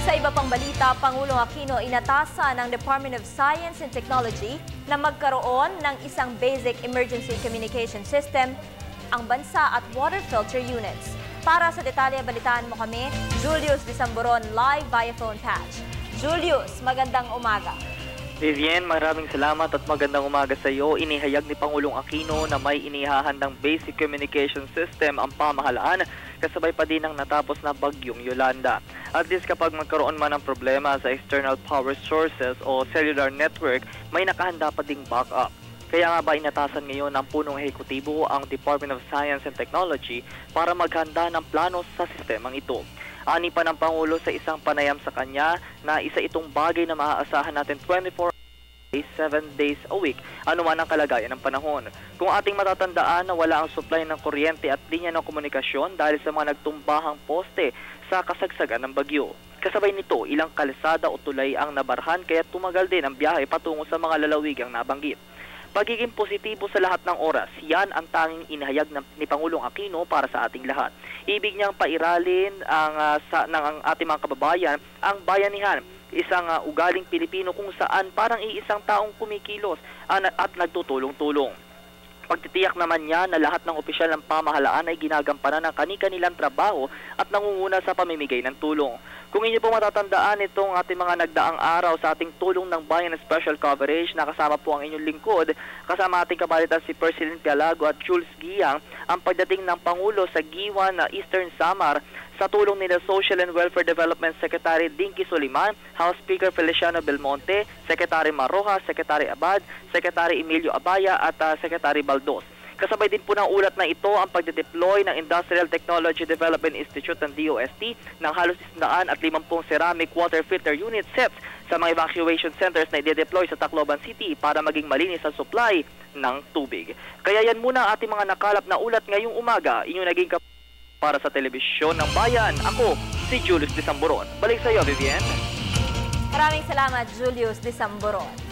Sa iba pang balita, Pangulong Aquino inatasan ng Department of Science and Technology na magkaroon ng isang basic emergency communication system ang bansa at water filter units. Para sa detalye, balitaan mo kami, Julius Disamboron, live via phone patch. Julius, magandang umaga. Vivian, maraming salamat at magandang umaga sa iyo. Inihayag ni Pangulong Aquino na may inihahandang basic communication system ang pamahalaan kasabay pa din ng natapos na bagyong Yolanda. At least kapag magkaroon man ng problema sa external power sources o cellular network, may nakahanda pa ding backup. Kaya nga ba inatasan ngayon ng punong ehekutibo ang Department of Science and Technology para maghanda ng plano sa sistemang ito. Ani pa ng Pangulo sa isang panayam sa kanya na isa itong bagay na maaasahan natin 24 days, 7 days a week, anuman ang kalagayan ng panahon. Kung ating matatandaan na wala ang supply ng kuryente at linya ng komunikasyon dahil sa mga nagtumbahang poste sa kasagsagan ng bagyo. Kasabay nito, ilang kalsada o tulay ang nabarhan kaya tumagal din ang biyahe patungo sa mga lalawigang nabanggit. Pagiging positibo sa lahat ng oras, yan ang tanging inihayag ni Pangulong Aquino para sa ating lahat. Ibig niyang pairalin ng ating mga kababayan ang bayanihan, isang ugaling Pilipino kung saan parang iisang taong kumikilos at nagtutulong-tulong. Pagtitiyak naman niya na lahat ng opisyal ng pamahalaan ay ginagampanan ng kani-kanilang trabaho at nangunguna sa pamimigay ng tulong. Kung inyo po matatandaan itong ating mga nagdaang araw sa ating tulong ng bayan special coverage, nakasama po ang inyong lingkod, kasama ating kabalitan si Persilin Pialago at Jules Giang, ang pagdating ng Pangulo sa Giwan na Eastern Samar sa tulong nila Social and Welfare Development Secretary Dinky Soliman, House Speaker Feliciano Belmonte, Secretary Marroja, Secretary Abad, Secretary Emilio Abaya at Secretary Baldos. Kasabay din po ng ulat na ito ang pagde-deploy ng Industrial Technology Development Institute ng DOST ng halos 150 ceramic water filter unit sets sa mga evacuation centers na i-deploy sa Tacloban City para maging malinis ang supply ng tubig. Kaya yan muna ang ating mga nakalap na ulat ngayong umaga. Inyong naging para sa Telebisyon ng Bayan. Ako, si Julius Disamboron. Balik sa iyo, Vivian. Maraming salamat, Julius Disamboron.